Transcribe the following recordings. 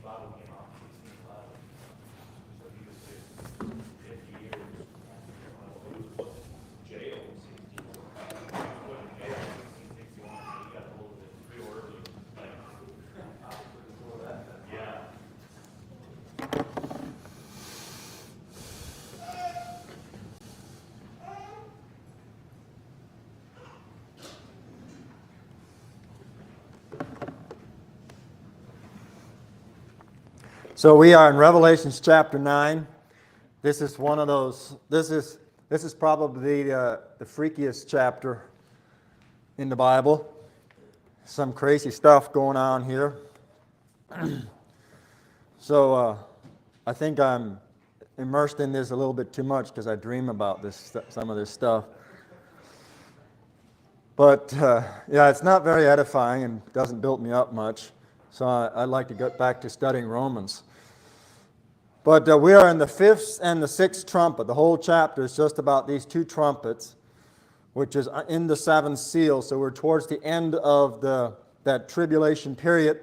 Bible came out in 1611. So he was there 50 years. He was put in jail in 16. He was put in jail in 1661. So he got hold of it real early. Like, before that. Yeah. So we are in Revelations chapter 9. This is one of those, this is probably the freakiest chapter in the Bible. Some crazy stuff going on here. So I think I'm immersed in this a little bit too much because I dream about some of this stuff. But yeah, it's not very edifying and doesn't build me up much. So I'd like to get back to studying Romans. But we are in the fifth and the sixth trumpet. The whole chapter is just about these two trumpets, which is in the seventh seal. So we're towards the end of that tribulation period,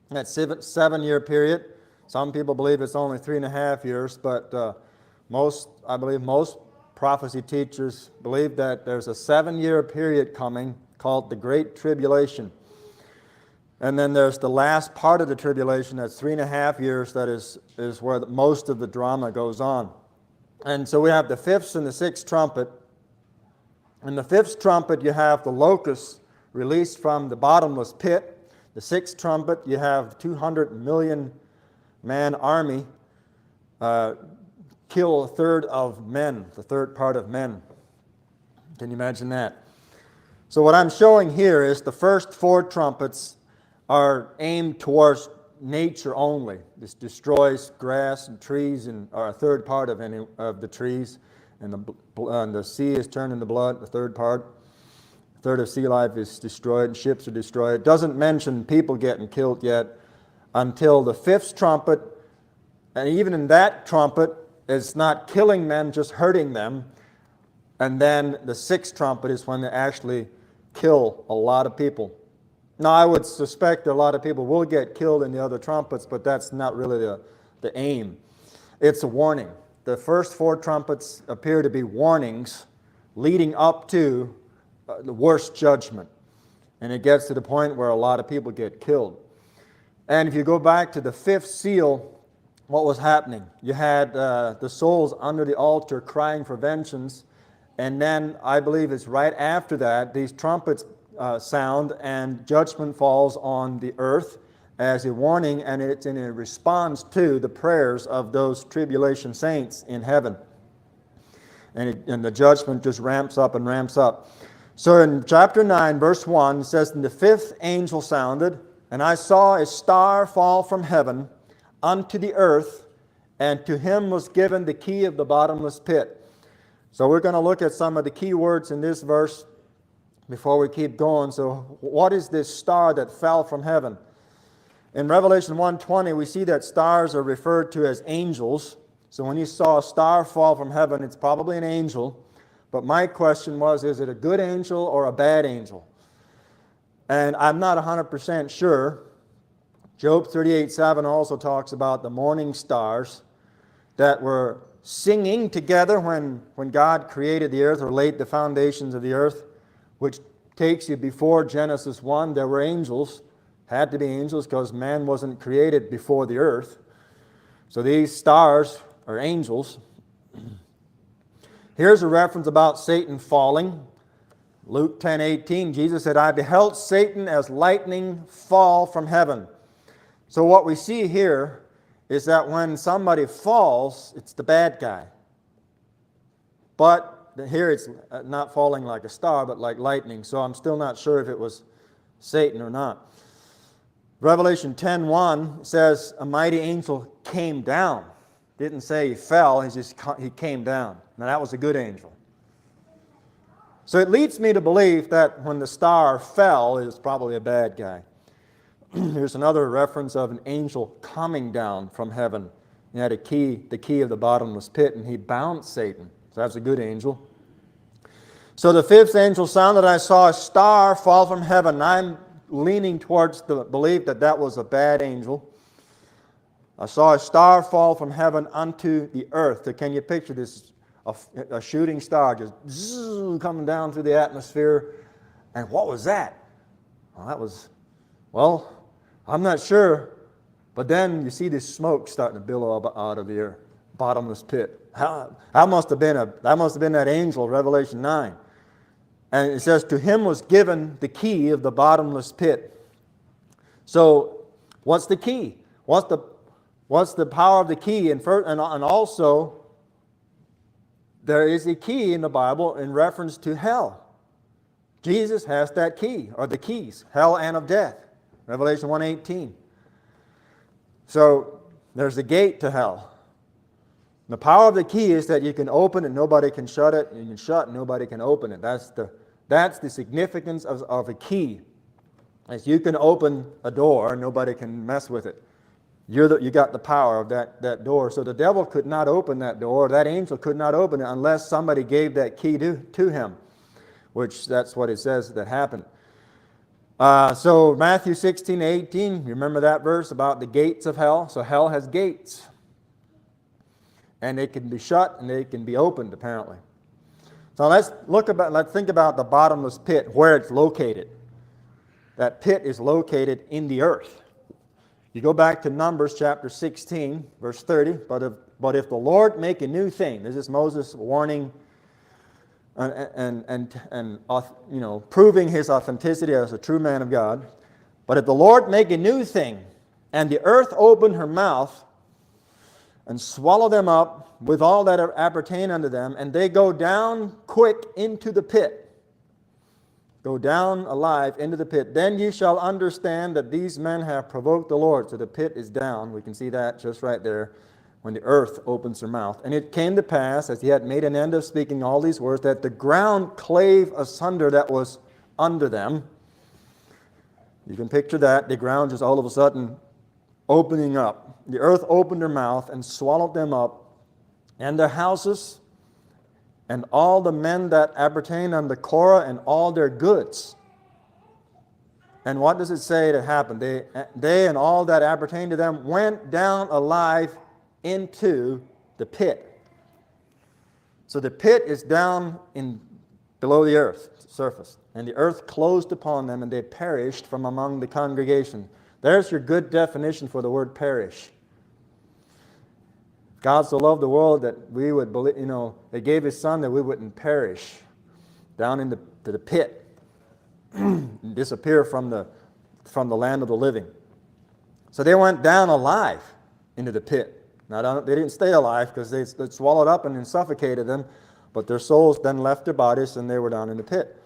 that 7-year period. Some people believe it's only 3.5 years, but I believe most prophecy teachers believe that there's a 7-year period coming called the Great Tribulation. And then there's the last part of the tribulation, that's 3.5 years, that is where most of the drama goes on. And so we have the fifth and the sixth trumpet. In the fifth trumpet, you have the locusts released from the bottomless pit. The sixth trumpet, you have 200 million man army kill a third of men, the third part of men. Can you imagine that? So what I'm showing here is the first 4 trumpets are aimed towards nature only. This destroys grass and trees, or a third part of any of the trees, and the sea is turned into blood, the third part. A third of sea life is destroyed, and ships are destroyed. It doesn't mention people getting killed yet until the fifth trumpet, and even in that trumpet, it's not killing men, just hurting them. And then the sixth trumpet is when they actually kill a lot of people. Now, I would suspect that a lot of people will get killed in the other trumpets, but that's not really the aim. It's a warning. The first 4 trumpets appear to be warnings leading up to the worst judgment. And it gets to the point where a lot of people get killed. And if you go back to the fifth seal, what was happening? You had the souls under the altar crying for vengeance. And then I believe it's right after that, these trumpets sound and judgment falls on the earth as a warning, and it's in a response to the prayers of those tribulation saints in heaven. And the judgment just ramps up and ramps up. So in chapter 9, verse 1, it says, "And the fifth angel sounded, and I saw a star fall from heaven unto the earth, and to him was given the key of the bottomless pit." So we're going to look at some of the key words in this verse before we keep going. So what is this star that fell from heaven? In Revelation 1:20, we see that stars are referred to as angels. So when you saw a star fall from heaven, it's probably an angel. But my question was, is it a good angel or a bad angel? And I'm not 100% sure. Job 38:7 also talks about the morning stars that were singing together when God created the earth or laid the foundations of the earth, which takes you before Genesis 1. There were angels, had to be angels because man wasn't created before the earth. So these stars are angels. Here's a reference about Satan falling. Luke 10:18, Jesus said, "I beheld Satan as lightning fall from heaven." So what we see here is that when somebody falls, it's the bad guy. But here it's not falling like a star, but like lightning. So I'm still not sure if it was Satan or not. Revelation 10:1 says a mighty angel came down. Didn't say he fell, he came down. Now that was a good angel. So it leads me to believe that when the star fell, it was probably a bad guy. Here's another reference of an angel coming down from heaven. He had the key of the bottomless pit, and he bound Satan. So that's a good angel. So the fifth angel sounded, I saw a star fall from heaven. I'm leaning towards the belief that that was a bad angel. I saw a star fall from heaven unto the earth. So can you picture this? A shooting star just coming down through the atmosphere. And what was that? Well, I'm not sure. But then you see this smoke starting to billow out of the bottomless pit. That must have been that angel, Revelation 9. And it says, to him was given the key of the bottomless pit. So, what's the key? What's the power of the key? And also, there is a key in the Bible in reference to hell. Jesus has that key, or the keys, hell and of death. Revelation 1:18. So, there's a gate to hell. The power of the key is that you can open and nobody can shut it. You can shut and nobody can open it. That's the significance of a key. As you can open a door, nobody can mess with it. You got the power of that door. So the devil could not open that door. That angel could not open it unless somebody gave that key to him, which that's what it says that happened. So Matthew 16:18, remember that verse about the gates of hell? So hell has gates. And they can be shut and they can be opened, apparently. So let's think about the bottomless pit, where it's located. That pit is located in the earth. You go back to Numbers chapter 16, verse 30. But if the Lord make a new thing, this is Moses warning and proving his authenticity as a true man of God. But if the Lord make a new thing, and the earth open her mouth, and swallow them up with all that appertain unto them, and they go down quick into the pit. Go down alive into the pit. Then ye shall understand that these men have provoked the Lord. So the pit is down. We can see that just right there when the earth opens her mouth. And it came to pass, as he had made an end of speaking all these words, that the ground clave asunder that was under them. You can picture that. The ground just all of a sudden opening up. The earth opened her mouth and swallowed them up, and their houses, and all the men that appertain unto Korah, and all their goods. And what does it say that happened? They and all that appertain to them went down alive into the pit. So the pit is down below the earth surface, and the earth closed upon them, and they perished from among the congregation. There's your good definition for the word perish. God so loved the world that we would believe, they gave his son that we wouldn't perish down into the pit, and disappear from the land of the living. So they went down alive into the pit. Now, they didn't stay alive because they swallowed up and then suffocated them, but their souls then left their bodies and they were down in the pit.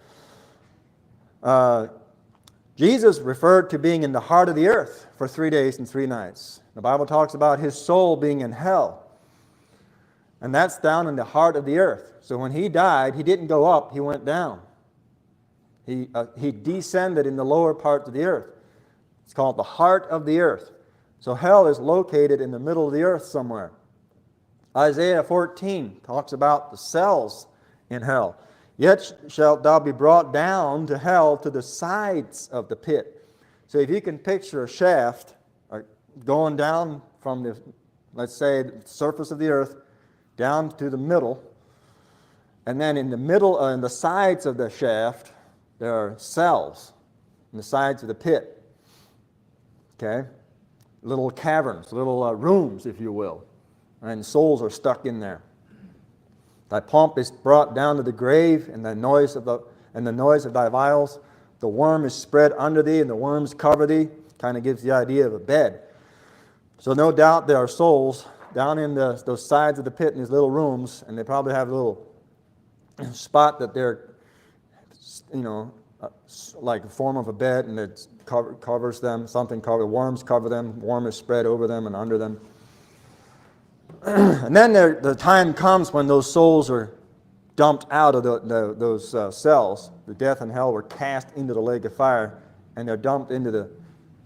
Jesus referred to being in the heart of the earth for 3 days and 3 nights. The Bible talks about his soul being in hell. And that's down in the heart of the earth. So when he died, he didn't go up, he went down. He descended in the lower parts of the earth. It's called the heart of the earth. So hell is located in the middle of the earth somewhere. Isaiah 14 talks about the cells in hell. Yet shalt thou be brought down to hell to the sides of the pit. So if you can picture a shaft going down from the, let's say, the surface of the earth down to the middle, and then in the middle, in the sides of the shaft, there are cells in the sides of the pit. Okay? Little caverns, little rooms, if you will. And souls are stuck in there. Thy pomp is brought down to the grave, and the noise of thy vials. The worm is spread under thee, and the worms cover thee. Kind of gives the idea of a bed. So no doubt there are souls down in those sides of the pit in these little rooms, and they probably have a little spot that they're, like a form of a bed, and it covers them. Worms cover them. Worm is spread over them and under them. And then the time comes when those souls are dumped out of those cells. The death and hell were cast into the lake of fire, and they're dumped into the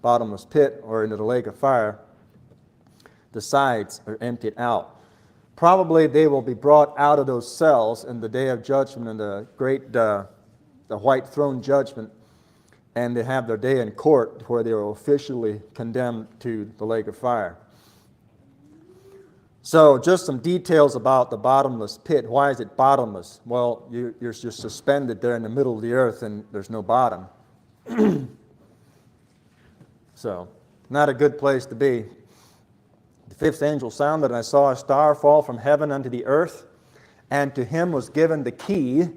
bottomless pit or into the lake of fire. The sides are emptied out. Probably they will be brought out of those cells in the day of judgment, in the great the white throne judgment, and they have their day in court where they are officially condemned to the lake of fire. So just some details about the bottomless pit. Why is it bottomless? Well, you're just suspended there in the middle of the earth and there's no bottom. So, not a good place to be. The fifth angel sounded, and I saw a star fall from heaven unto the earth, and to him was given the key.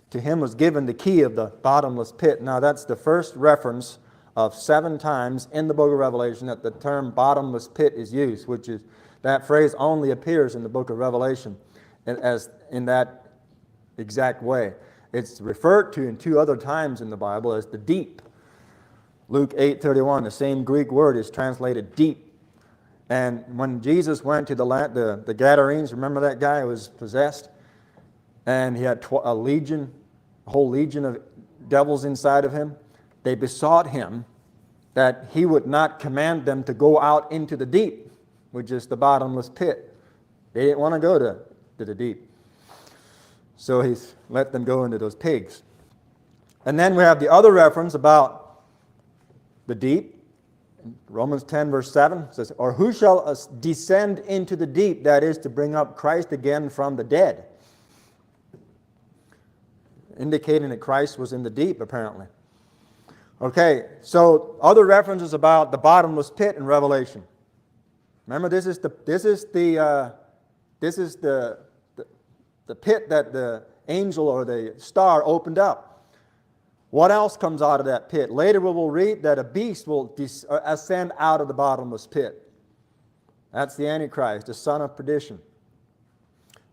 To him was given the key of the bottomless pit. Now that's the first reference of 7 times in the book of Revelation that the term bottomless pit is used, which is, that phrase only appears in the book of Revelation as in that exact way. It's referred to in 2 other times in the Bible as the deep. Luke 8:31, the same Greek word is translated deep. And when Jesus went to the Gadarenes, remember that guy who was possessed? And he had a whole legion of devils inside of him. They besought him that he would not command them to go out into the deep, which is the bottomless pit. They didn't want to go to the deep. So he let them go into those pigs. And then we have the other reference about the deep. Romans 10 verse 7 says, or who shall descend into the deep, that is to bring up Christ again from the dead? Indicating that Christ was in the deep, apparently. Okay, so other references about the bottomless pit in Revelation. Remember, this is the pit that the angel or the star opened up. What else comes out of that pit? Later we will read that a beast will ascend out of the bottomless pit. That's the Antichrist, the son of perdition.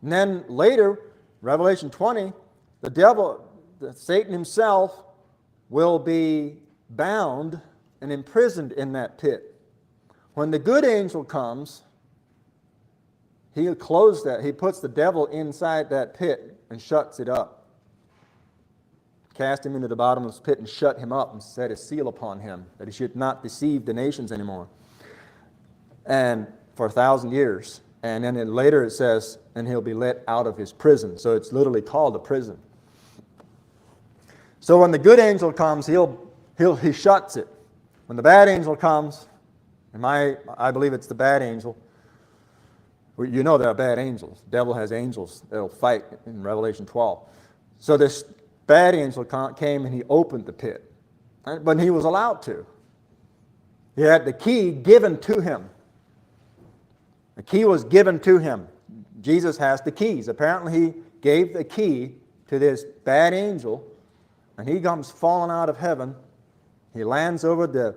And then later, Revelation 20, the devil, Satan himself, will be bound and imprisoned in that pit. When the good angel comes, he'll close that. He puts the devil inside that pit and shuts it up. Cast him into the bottomless pit and shut him up and set a seal upon him that he should not deceive the nations anymore. And for 1,000 years. And then later it says, and he'll be let out of his prison. So it's literally called a prison. So when the good angel comes, he shuts it. When the bad angel comes, and I believe it's the bad angel. You know there are bad angels. The devil has angels that'll fight in Revelation 12. So this bad angel came and he opened the pit. But he was allowed to. He had the key given to him. The key was given to him. Jesus has the keys. Apparently he gave the key to this bad angel, and he comes falling out of heaven. He lands over the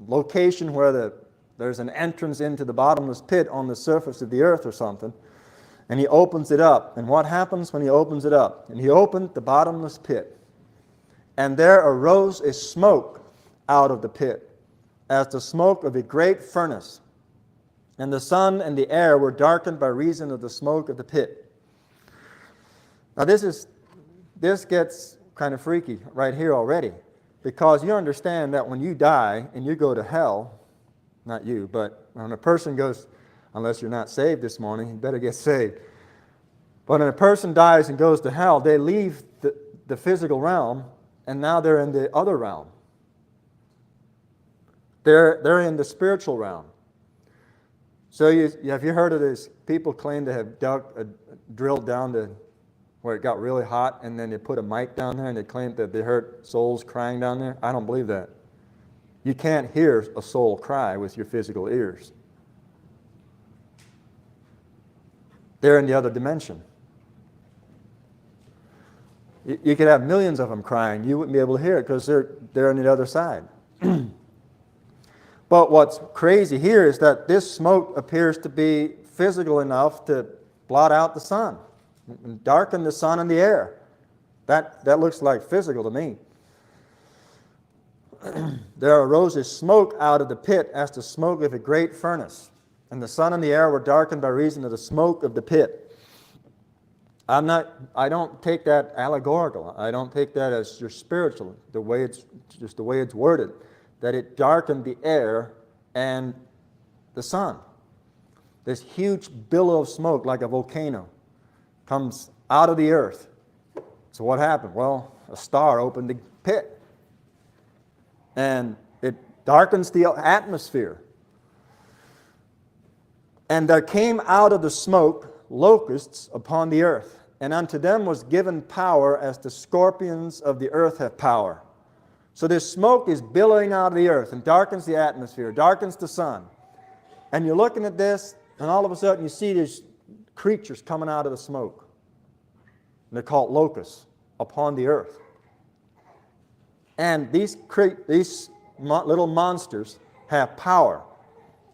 location where there's an entrance into the bottomless pit on the surface of the earth or something. And he opens it up. And what happens when he opens it up? And he opened the bottomless pit. And there arose a smoke out of the pit, as the smoke of a great furnace. And the sun and the air were darkened by reason of the smoke of the pit. Now this gets kind of freaky right here already. Because you understand that when you die and you go to hell, not you, but when a person goes, unless you're not saved this morning, you better get saved. But when a person dies and goes to hell, they leave the physical realm, and now they're in the other realm. They're in the spiritual realm. So have you heard of this? People claim to have drilled down to where it got really hot, and then they put a mic down there, and they claim that they heard souls crying down there. I don't believe that. You can't hear a soul cry with your physical ears. They're in the other dimension. You could have millions of them crying. You wouldn't be able to hear it because they're on the other side. But what's crazy here is that this smoke appears to be physical enough to blot out the sun and darken the sun and the air. That looks like physical to me. There arose a smoke out of the pit as the smoke of a great furnace. And the sun and the air were darkened by reason of the smoke of the pit. I don't take that allegorical. I don't take that as your spiritual, the way it's worded, that it darkened the air and the sun. This huge billow of smoke like a volcano comes out of the earth. So what happened? Well, a star opened the pit. And it darkens the atmosphere. And there came out of the smoke locusts upon the earth, and unto them was given power as the scorpions of the earth have power. So this smoke is billowing out of the earth and darkens the atmosphere, darkens the sun. And you're looking at this, and all of a sudden you see these creatures coming out of the smoke. And they're called locusts upon the earth. And these little monsters have power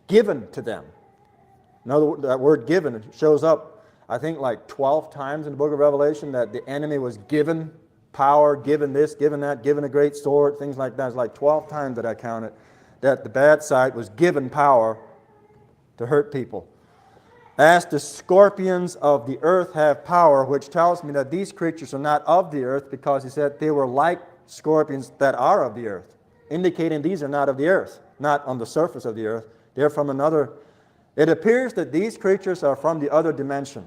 given to them. In other words, that word given shows up, I think, like 12 times in the book of Revelation, that the enemy was given power, given this, given that, given a great sword, things like that. It's like 12 times that I counted that the bad side was given power to hurt people. As the scorpions of the earth have power, which tells me that these creatures are not of the earth, because he said they were like scorpions that are of the earth, indicating these are not of the earth, not on the surface of the earth. They're from another. It appears that these creatures are from the other dimension,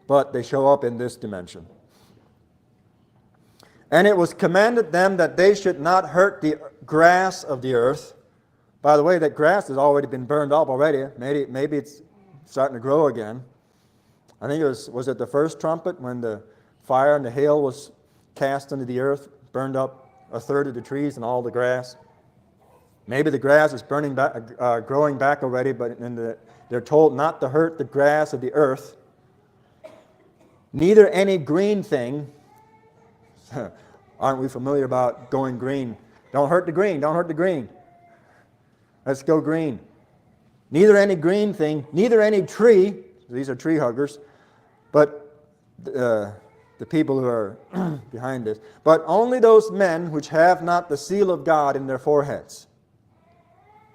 but they show up in this dimension. And it was commanded them that they should not hurt the grass of the earth. By the way, that grass has already been burned up already. Maybe it's starting to grow again. I think it was it the first trumpet when the fire and the hail was cast into the earth, burned up a third of the trees and all the grass. Maybe the grass is growing back already, but they're told not to hurt the grass of the earth. Neither any green thing. Aren't we familiar about going green? Don't hurt the green, don't hurt the green. Let's go green. Neither any green thing, neither any tree. These are tree huggers, but the people who are behind this. But only those men which have not the seal of God in their foreheads.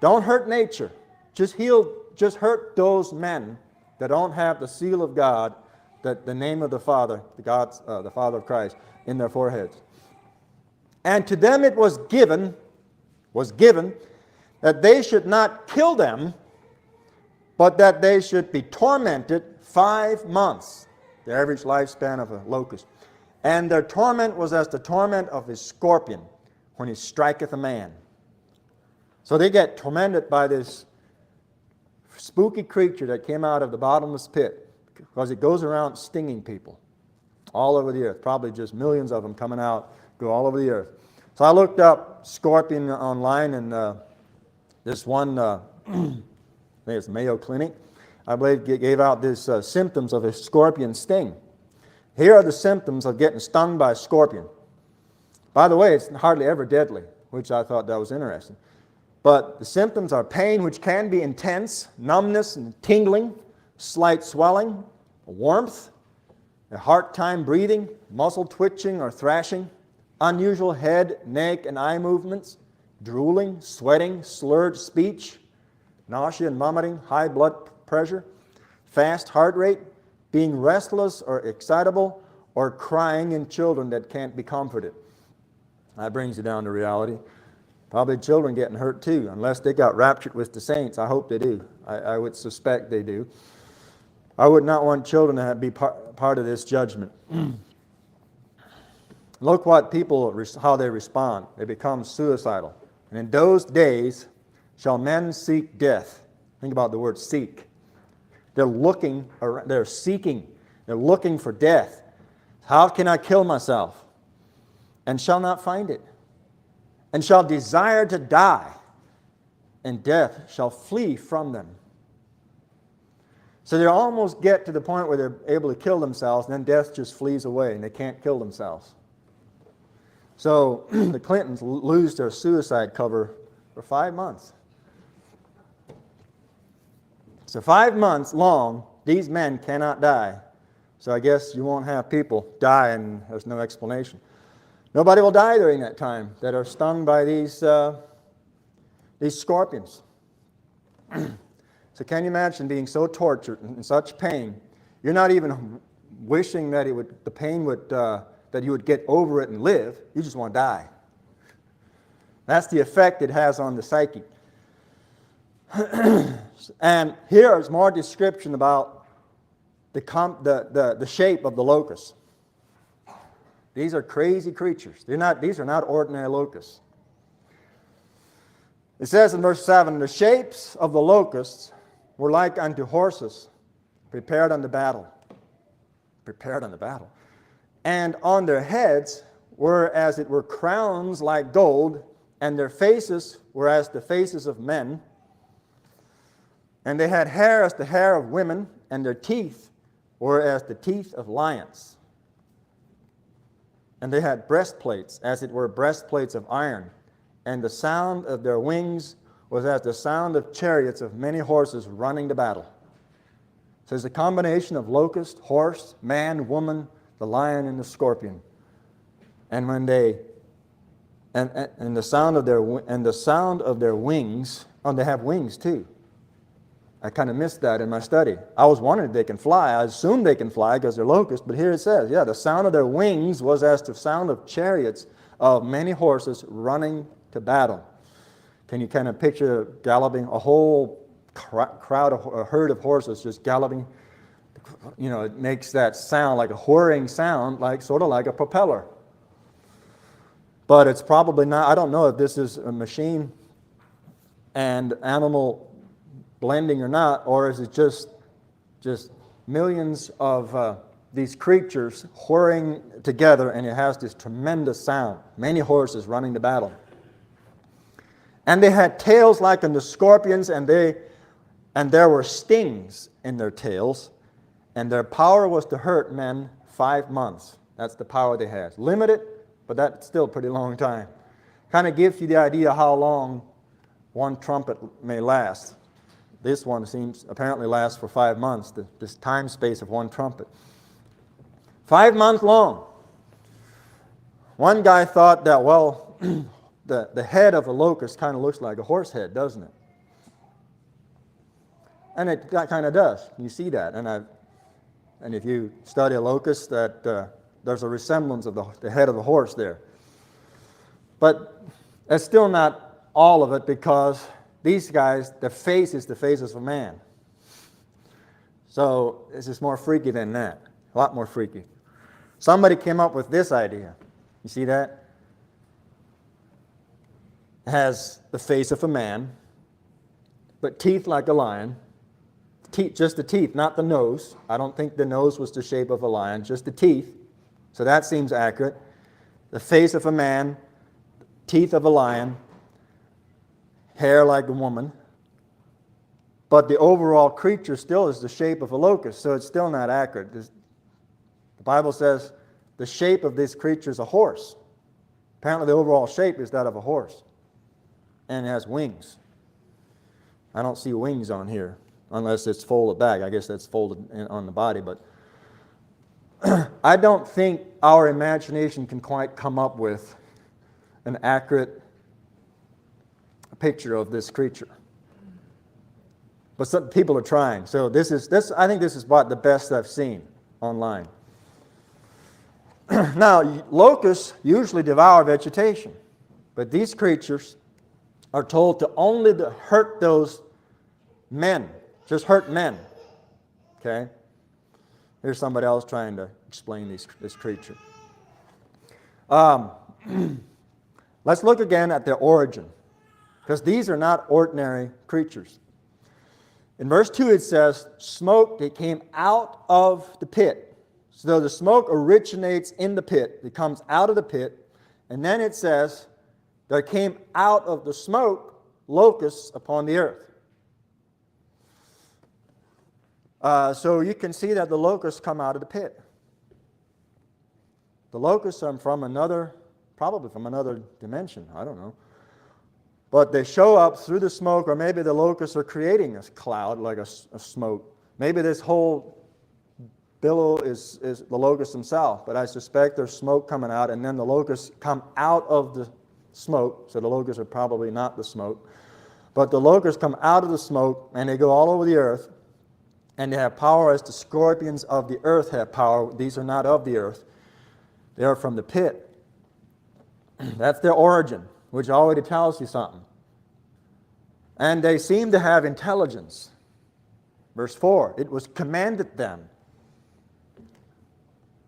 Don't hurt nature. Just hurt those men that don't have the seal of God, that the name of the Father, the Father of Christ, in their foreheads. And to them it was given that they should not kill them, but that they should be tormented 5 months, the average lifespan of a locust. And their torment was as the torment of a scorpion when he striketh a man. So they get tormented by this spooky creature that came out of the bottomless pit, because it goes around stinging people all over the earth. Probably just millions of them coming out, go all over the earth. So I looked up scorpion online, and this one, I think it's Mayo Clinic, I believe gave out these symptoms of a scorpion sting. Here are the symptoms of getting stung by a scorpion. By the way, it's hardly ever deadly, which I thought that was interesting. But the symptoms are pain, which can be intense, numbness and tingling, slight swelling, warmth, a hard time breathing, muscle twitching or thrashing, unusual head, neck, and eye movements, drooling, sweating, slurred speech, nausea and vomiting, high blood pressure, fast heart rate, being restless or excitable, or crying in children that can't be comforted. That brings you down to reality. Probably children getting hurt too, unless they got raptured with the saints. I hope they do. I would suspect they do. I would not want children to be part of this judgment. Look what how they respond. They become suicidal. And in those days shall men seek death. Think about the word seek. They're seeking, they're looking for death. How can I kill myself? And shall not find it. And shall desire to die, and death shall flee from them. So they almost get to the point where they're able to kill themselves, and then death just flees away, and they can't kill themselves. So the Clintons lose their suicide cover for 5 months. So 5 months long, these men cannot die. So I guess you won't have people die, and there's no explanation. Nobody will die during that time that are stung by these scorpions. So can you imagine being so tortured and in such pain? You're not even wishing that the pain would, that you would get over it and live. You just want to die. That's the effect it has on the psyche. And here is more description about the shape of the locust. These are crazy creatures. These are not ordinary locusts. It says in verse 7, the shapes of the locusts were like unto horses, prepared unto battle. Prepared unto battle. And on their heads were as it were crowns like gold, and their faces were as the faces of men. And they had hair as the hair of women, and their teeth were as the teeth of lions. And they had breastplates, as it were breastplates of iron. And the sound of their wings was as the sound of chariots of many horses running to battle. So it's a combination of locust, horse, man, woman, the lion, and the scorpion. And when they and the sound of their wings, oh, they have wings too. I kind of missed that in my study. I was wondering if they can fly. I assumed they can fly because they're locusts, but here it says, yeah, the sound of their wings was as the sound of chariots of many horses running to battle. Can you kind of picture galloping, a whole crowd, a herd of horses just galloping? You know, it makes that sound like a whirring sound, like sort of like a propeller. But it's probably not. I don't know if this is a machine and animal blending or not, or is it just millions of these creatures whirring together, and it has this tremendous sound. Many horses running to battle. And they had tails like unto scorpions, and there were stings in their tails, and their power was to hurt men 5 months. That's the power they had. Limited, but that's still a pretty long time. Kind of gives you the idea how long one trumpet may last. This one seems apparently lasts for 5 months, this time space of one trumpet. 5 months long. One guy thought that, well, the head of a locust kind of looks like a horse head, doesn't it? And it kind of does. You see that. And if you study a locust, that there's a resemblance of the head of the horse there. But that's still not all of it, because these guys, the face is the faces of man. So this is more freaky than that. A lot more freaky. Somebody came up with this idea. You see that? It has the face of a man, but teeth like a lion. Teeth, just the teeth, not the nose. I don't think the nose was the shape of a lion, just the teeth. So that seems accurate. The face of a man, teeth of a lion, hair like a woman. But the overall creature still is the shape of a locust, so it's still not accurate. The Bible says the shape of this creature is a horse. Apparently the overall shape is that of a horse. And it has wings. I don't see wings on here, unless it's folded back. I guess that's folded on the body. But I don't think our imagination can quite come up with an accurate picture of this creature. But some people are trying. So I think this is about the best I've seen online. Now, locusts usually devour vegetation, but these creatures are told to only hurt those men, just hurt men. Okay? Here's somebody else trying to explain this creature. Let's look again at their origin, because these are not ordinary creatures. In verse 2 it says, smoke that came out of the pit. So the smoke originates in the pit. It comes out of the pit. And then it says, there came out of the smoke locusts upon the earth. So you can see that the locusts come out of the pit. The locusts are probably from another dimension. I don't know. But they show up through the smoke, or maybe the locusts are creating a cloud like a smoke. Maybe this whole billow is the locust himself, but I suspect there's smoke coming out, and then the locusts come out of the smoke, so the locusts are probably not the smoke. But the locusts come out of the smoke, and they go all over the earth, and they have power as the scorpions of the earth have power. These are not of the earth. They are from the pit. That's their origin, which already tells you something. And they seem to have intelligence. Verse 4, it was commanded them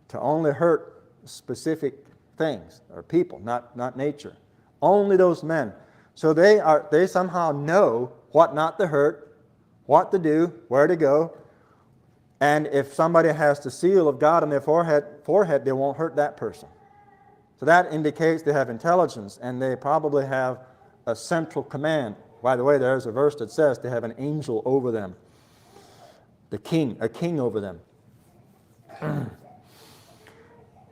to only hurt specific things or people, not nature. Only those men. So they somehow know what not to hurt, what to do, where to go. And if somebody has the seal of God on their forehead, they won't hurt that person. So that indicates they have intelligence, and they probably have a central command. By the way, there's a verse that says they have an angel over them, a king over them.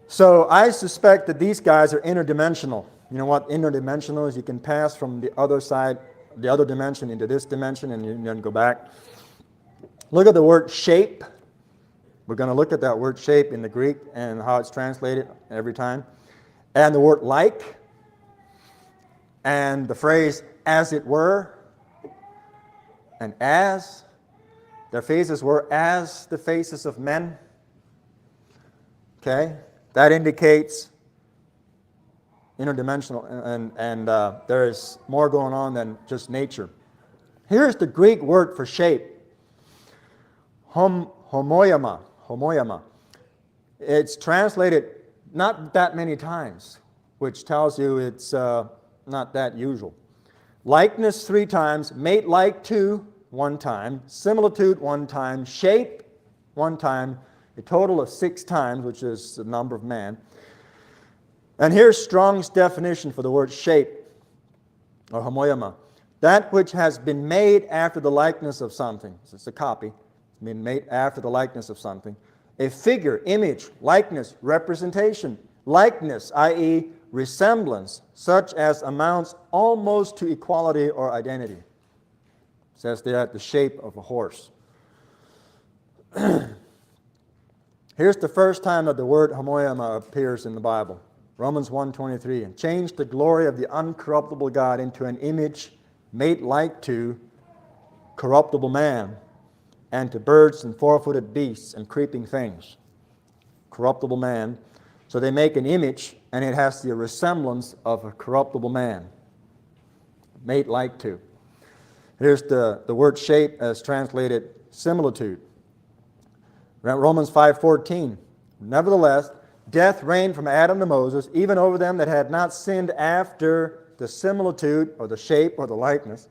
So I suspect that these guys are interdimensional. You know what interdimensional is? You can pass from the other side, the other dimension into this dimension, and you then go back. Look at the word shape. We're going to look at that word shape in the Greek and how it's translated every time. And the word like, and the phrase as it were, and as. Their faces were as the faces of men. Okay? That indicates interdimensional, and there is more going on than just nature. Here's the Greek word for shape. Homoioma. It's translated not that many times, which tells you it's not that usual. Likeness 3 times, mate like to 1 time, similitude 1 time, shape 1 time, a total of 6 times, which is the number of man. And here's Strong's definition for the word shape, or homoioma. That which has been made after the likeness of something. So it's a copy. It's been made after the likeness of something. A figure, image, likeness, representation. Likeness, i.e. resemblance, such as amounts almost to equality or identity. It says they are the shape of a horse. Here's the first time that the word homoioma appears in the Bible. Romans 1:23, and changed the glory of the uncorruptible God into an image made like to corruptible man, and to birds and four-footed beasts and creeping things. Corruptible man. So they make an image, and it has the resemblance of a corruptible man, made like to. Here's the word shape as translated similitude. Romans 5:14, nevertheless, death reigned from Adam to Moses, even over them that had not sinned after the similitude, or the shape, or the likeness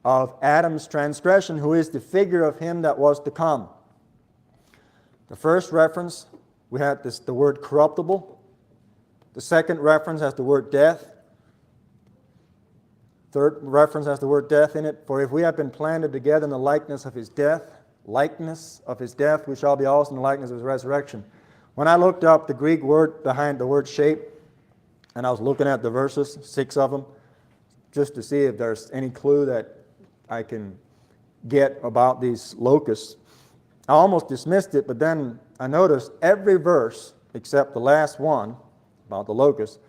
of Adam's transgression, who is the figure of him that was to come. The first reference, we had the word corruptible. The second reference has the word death. Third reference has the word death in it. For if we have been planted together in the likeness of his death, we shall be also in the likeness of his resurrection. When I looked up the Greek word behind the word shape, and I was looking at the verses, 6 of them, just to see if there's any clue that I can get about these locusts, I almost dismissed it, but then I noticed every verse, except the last one, about the locusts,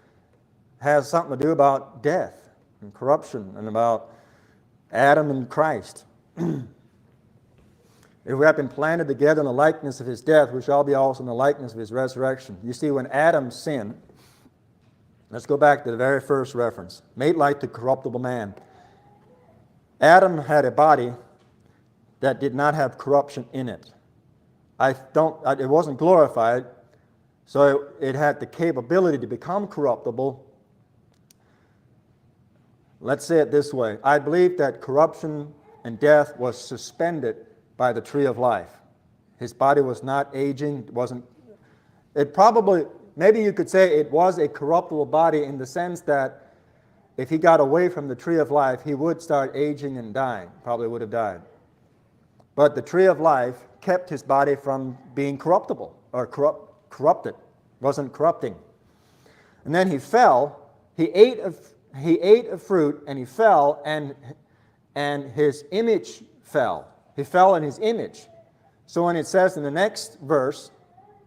has something to do about death and corruption and about Adam and Christ. If we have been planted together in the likeness of his death, we shall be also in the likeness of his resurrection. You see, when Adam sinned, let's go back to the very first reference, made like the corruptible man. Adam had a body that did not have corruption in it. It wasn't glorified, so it had the capability to become corruptible. Let's say it this way. I believe that corruption and death was suspended by the tree of life. His body was not aging, maybe you could say it was a corruptible body in the sense that if he got away from the tree of life, he would start aging and dying, probably would have died. But the tree of life kept his body from being corruptible, or corrupted, wasn't corrupting. And then he fell, he ate a fruit, and he fell, and his image fell. He fell in his image. So when it says in the next verse,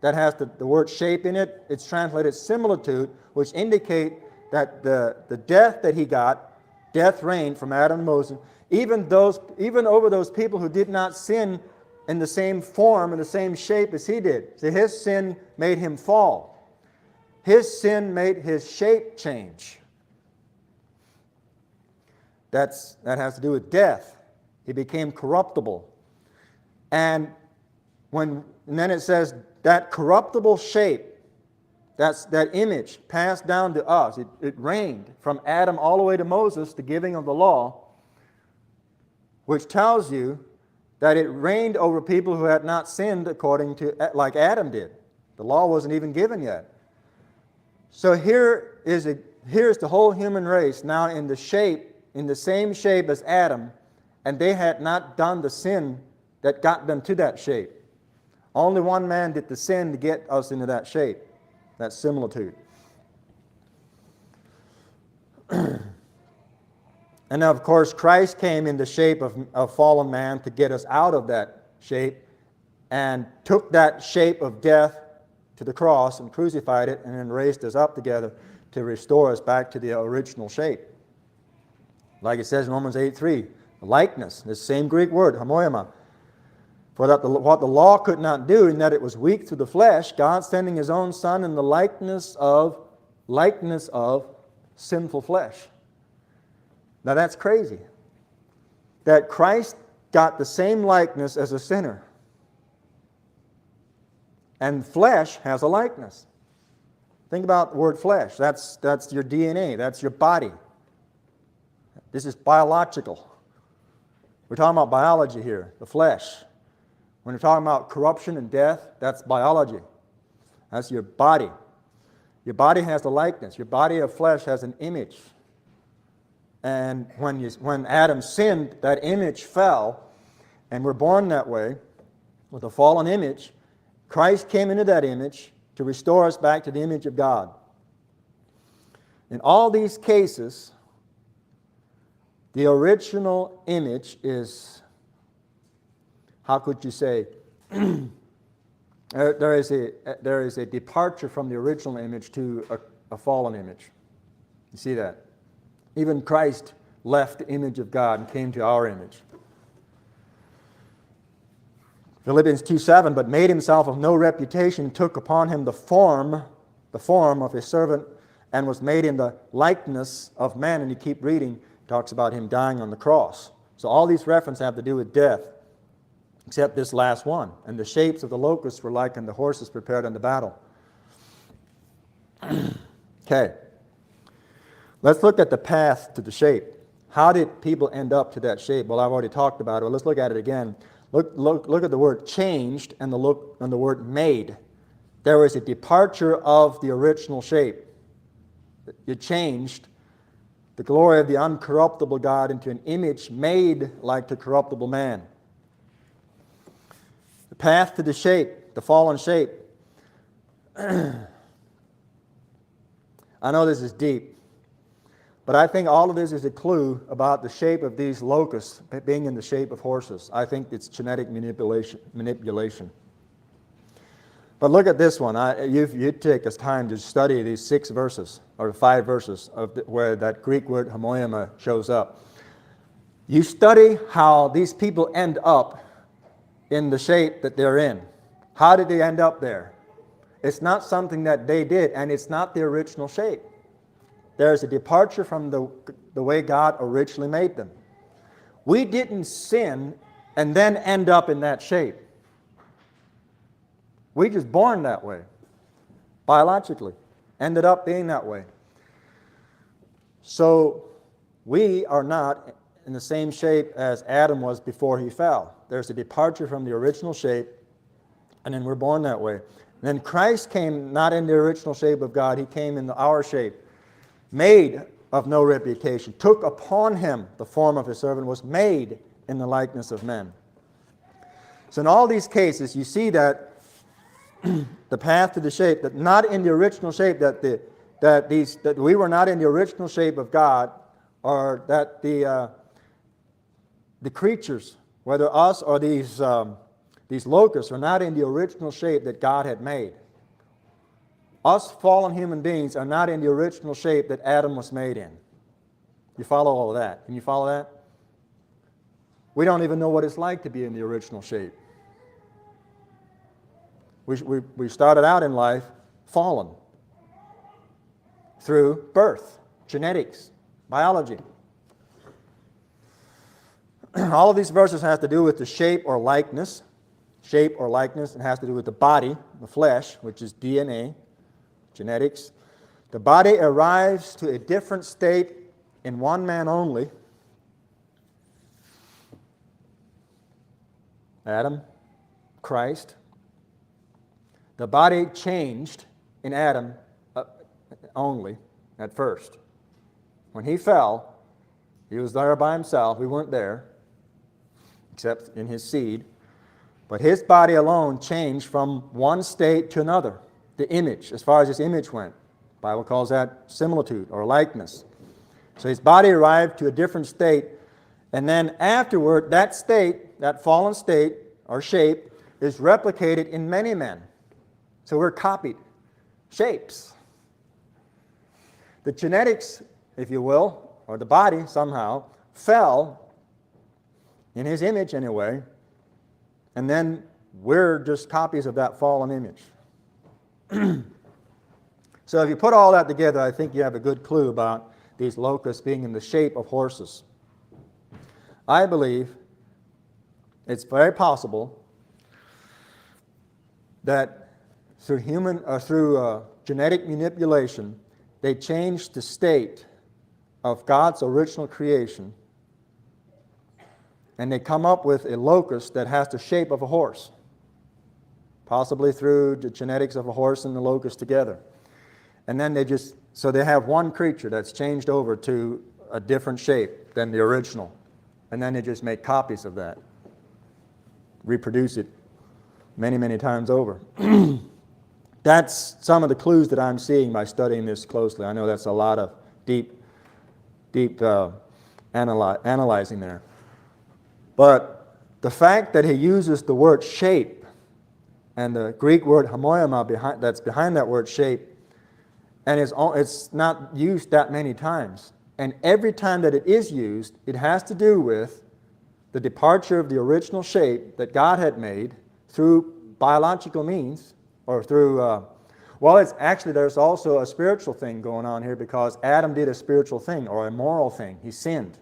that has the word shape in it, it's translated similitude, which indicate that the death that he got, death reigned from Adam and Moses, even over those people who did not sin in the same form and the same shape as he did. See, his sin made him fall. His sin made his shape change. That has to do with death. He became corruptible. And then it says that corruptible shape, that image passed down to us. It reigned from Adam all the way to Moses, the giving of the law, which tells you that it reigned over people who had not sinned according to, like Adam did. The law wasn't even given yet. So here's the whole human race now in the same shape as Adam, and they had not done the sin that got them to that shape. Only one man did the sin to get us into that shape, that similitude. And now, of course, Christ came in the shape of fallen man to get us out of that shape and took that shape of death to the cross and crucified it and then raised us up together to restore us back to the original shape. Like it says in Romans 8:3, likeness, the same Greek word, homoioma. For that what the law could not do, in that it was weak through the flesh, God sending His own Son in the likeness of sinful flesh. Now that's crazy. That Christ got the same likeness as a sinner. And flesh has a likeness. Think about the word flesh. That's your DNA. That's your body. This is biological. We're talking about biology here, the flesh. When we're talking about corruption and death, that's biology. That's your body. Your body has a likeness. Your body of flesh has an image. And when Adam sinned, that image fell, and we're born that way, with a fallen image. Christ came into that image to restore us back to the image of God. In all these cases, the original image is, how could you say, there is a departure from the original image to a fallen image. You see that? Even Christ left the image of God and came to our image. Philippians 2:7, but made himself of no reputation, took upon him the form of a servant, and was made in the likeness of man. And you keep reading, talks about him dying on the cross. So all these references have to do with death, except this last one. And the shapes of the locusts were like unto horses prepared unto battle. Okay. Let's look at the path to the shape. How did people end up to that shape? Well, I've already talked about it, but let's look at it again. Look at the word changed and the word made. There is a departure of the original shape. You changed the glory of the uncorruptible God into an image made like the corruptible man. The path to the shape, the fallen shape. I know this is deep, but I think all of this is a clue about the shape of these locusts being in the shape of horses. I think it's genetic manipulation. But look at this one. You take us time to study these 6 verses, or 5 verses, where that Greek word homoioma shows up. You study how these people end up in the shape that they're in. How did they end up there? It's not something that they did, and it's not the original shape. There's a departure from the way God originally made them. We didn't sin and then end up in that shape. We just born that way, biologically, ended up being that way. So we are not in the same shape as Adam was before he fell. There's a departure from the original shape, and then we're born that way. And then Christ came not in the original shape of God, He came in our shape, made of no reputation, took upon Him the form of a servant, was made in the likeness of men. So in all these cases, you see that the path to the shape, that not in the original shape, that we were not in the original shape of God, or that the creatures, whether us or these locusts, are not in the original shape that God had made. Us fallen human beings are not in the original shape that Adam was made in. You follow all of that? Can you follow that? We don't even know what it's like to be in the original shape. We started out in life fallen through birth, genetics, biology. All of these verses have to do with the shape or likeness. Shape or likeness, it has to do with the body, the flesh, which is DNA, genetics. The body arrives to a different state in one man only, Adam, Christ. The body changed in Adam only at first. When he fell, he was there by himself. We weren't there, except in his seed. But his body alone changed from one state to another. The image, as far as his image went. The Bible calls that similitude or likeness. So his body arrived to a different state, and then afterward, that state, that fallen state or shape, is replicated in many men. So we're copied. Shapes. The genetics, if you will, or the body somehow, fell in his image anyway, and then we're just copies of that fallen image. So if you put all that together, I think you have a good clue about these locusts being in the shape of horses. I believe it's very possible that through genetic manipulation, they changed the state of God's original creation, and they come up with a locust that has the shape of a horse, possibly through the genetics of a horse and the locust together. And then they have one creature that's changed over to a different shape than the original. And then they just make copies of that, reproduce it many, many times over. That's some of the clues that I'm seeing by studying this closely. I know that's a lot of deep analyzing there. But the fact that he uses the word shape and the Greek word homoioma that's behind that word shape, and it's not used that many times. And every time that it is used, it has to do with the departure of the original shape that God had made through biological means, or through, there's also a spiritual thing going on here, because Adam did a spiritual thing, or a moral thing. He sinned.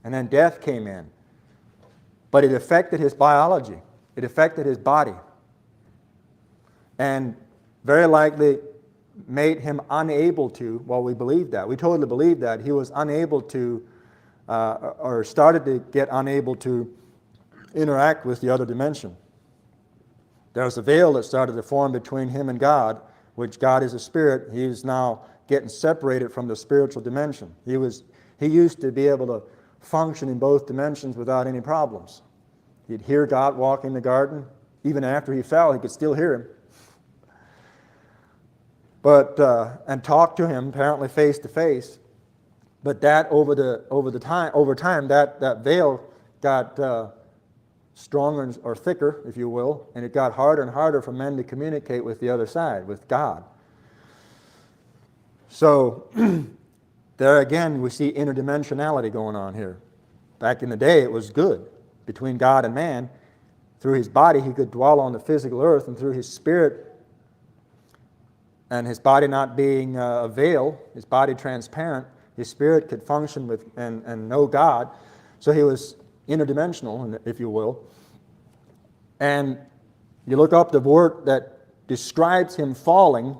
And then death came in. But it affected his biology. It affected his body. And very likely made him unable to, we believe that. We totally believe that. He was unable to, or started to get unable to interact with the other dimension. There was a veil that started to form between him and God, which God is a spirit. He is now getting separated from the spiritual dimension. He used to be able to function in both dimensions without any problems. He'd hear God walk in the garden. Even after he fell, he could still hear him. And talk to him apparently face to face. But that over time, that veil got stronger or thicker, if you will, and it got harder and harder for men to communicate with the other side, with God. So there again, we see interdimensionality going on here. Back in the day, it was good between God and man. Through his body, he could dwell on the physical earth, and through his spirit, and his body not being a veil, his body transparent, his spirit could function with and know God. So he was interdimensional, if you will. And you look up the word that describes him falling,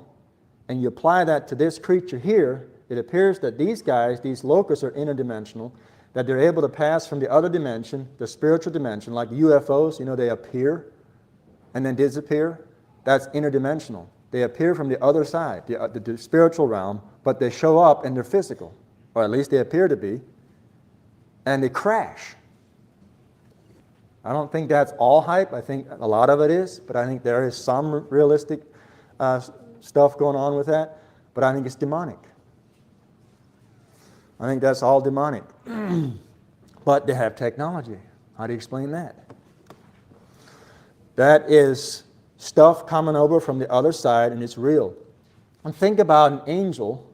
and you apply that to this creature here, it appears that these guys, these locusts, are interdimensional, that they're able to pass from the other dimension, the spiritual dimension, like UFOs, they appear and then disappear. That's interdimensional. They appear from the other side, the spiritual realm, but they show up and they're physical, or at least they appear to be, and they crash. I don't think that's all hype. I think a lot of it is, but I think there is some realistic stuff going on with that, but I think it's demonic. I think that's all demonic. But they have technology. How do you explain that? That is stuff coming over from the other side, and it's real. And think about an angel,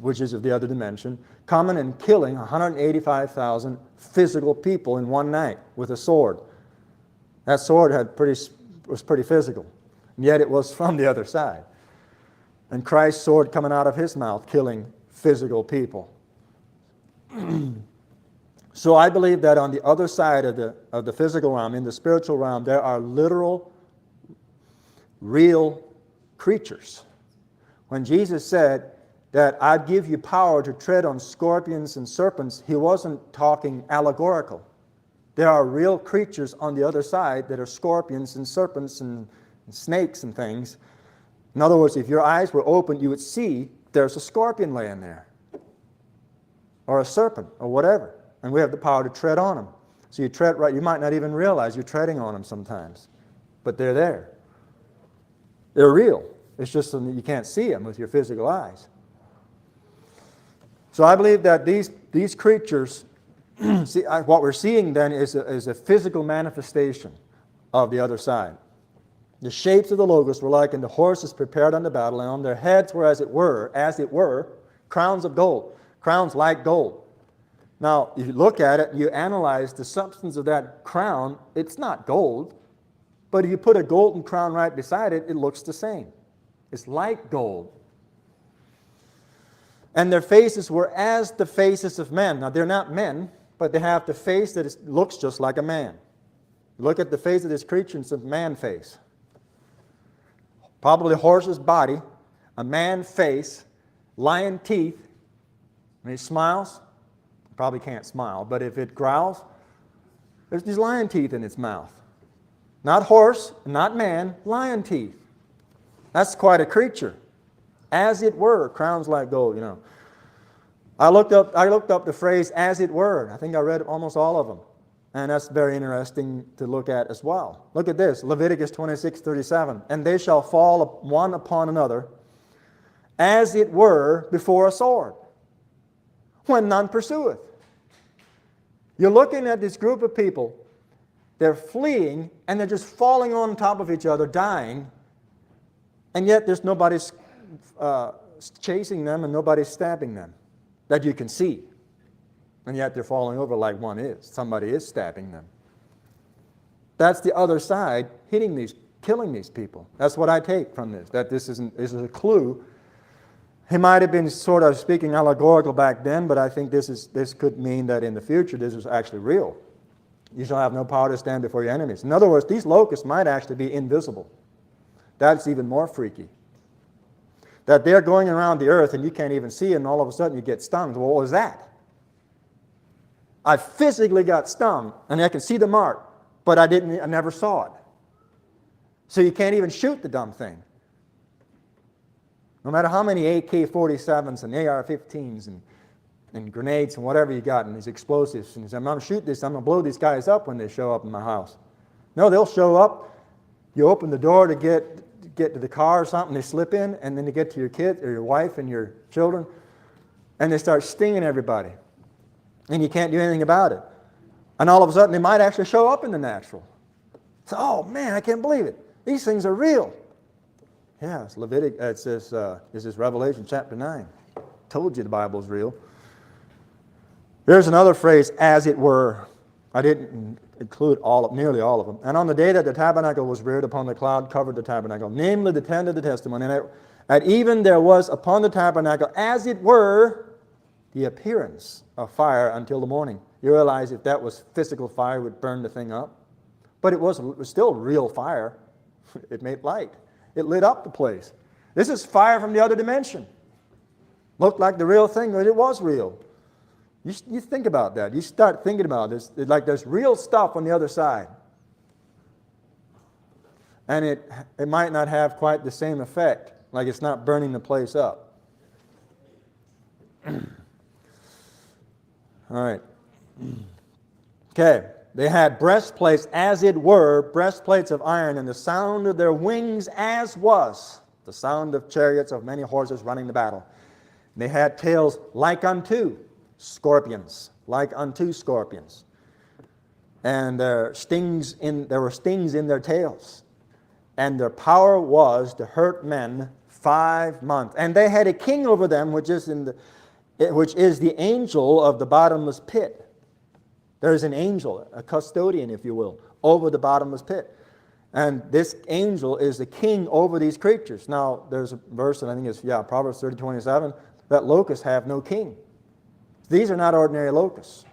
which is of the other dimension, coming and killing 185,000 physical people in one night with a sword. That sword was pretty physical, and yet it was from the other side. And Christ's sword coming out of his mouth, killing physical people. So I believe that on the other side of the physical realm, in the spiritual realm, there are literal, real creatures When Jesus said that I'd give you power to tread on scorpions and serpents, he wasn't talking allegorical. There are real creatures on the other side that are scorpions and serpents and snakes and things. In other words, if your eyes were open, you would see there's a scorpion laying there, or a serpent, or whatever. And we have the power to tread on them. So you tread right, you might not even realize you're treading on them sometimes, but they're there. They're real. It's just that you can't see them with your physical eyes. So I believe that these creatures, what we're seeing then is a physical manifestation of the other side. The shapes of the locusts were like unto horses prepared unto battle, and on their heads were as it were, crowns of gold, crowns like gold. Now, if you look at it and you analyze the substance of that crown, it's not gold, but if you put a golden crown right beside it, it looks the same. It's like gold. And their faces were as the faces of men. Now, they're not men, but they have the face that looks just like a man. Look at the face of this creature, it's a man face. Probably a horse's body, a man face, lion teeth. When he smiles, probably can't smile, but if it growls, there's these lion teeth in its mouth. Not horse, not man, lion teeth. That's quite a creature. As it were, crowns like gold, you know. I looked up the phrase, as it were. I think I read almost all of them. And that's very interesting to look at as well. Look at this, Leviticus 26:37. And they shall fall one upon another, as it were before a sword, when none pursueth. You're looking at this group of people. They're fleeing, and they're just falling on top of each other, dying. And yet there's nobody chasing them and nobody stabbing them that you can see. And yet they're falling over like one is. Somebody is stabbing them. That's the other side killing these people. That's what I take from this, that this is a clue. He might have been sort of speaking allegorical back then, but I think this could mean that in the future this is actually real. You shall have no power to stand before your enemies. In other words, these locusts might actually be invisible. That's even more freaky. That they're going around the earth and you can't even see it, and all of a sudden you get stung. Well, what was that? I physically got stung, and I can see the mark, but I never saw it. So you can't even shoot the dumb thing. No matter how many AK-47s and AR-15s and grenades and whatever you got, and these explosives, and you say, I'm going to shoot this, I'm going to blow these guys up when they show up in my house. No, they'll show up. You open the door to get to the car or something, they slip in, and then they get to your kids or your wife and your children, and they start stinging everybody. And you can't do anything about it. And all of a sudden, they might actually show up in the natural. So, oh man, I can't believe it. These things are real. Yeah, it's Leviticus. This is Revelation chapter 9. Told you the Bible's real. There's another phrase, as it were. I didn't include nearly all of them. And on the day that the tabernacle was reared, upon the cloud covered the tabernacle, namely the tent of the testimony. And at even there was upon the tabernacle, as it were, the appearance of fire until the morning. You realize if that was physical fire, it would burn the thing up. But it was still real fire. It made light. It lit up the place. This is fire from the other dimension. Looked like the real thing, but it was real. You think about that. You start thinking about this. Like there's real stuff on the other side. And it might not have quite the same effect. Like it's not burning the place up. All right. Okay. They had breastplates, as it were, breastplates of iron, and the sound of their wings as was the sound of chariots of many horses running the battle. They had tails like unto scorpions, And there were stings in their tails. And their power was to hurt men 5 months. And they had a king over them, which is the angel of the bottomless pit. There's an angel, a custodian, if you will, over the bottomless pit. And this angel is the king over these creatures. Now, there's a verse, and I think it's, Proverbs 30:27, that locusts have no king. These are not ordinary locusts.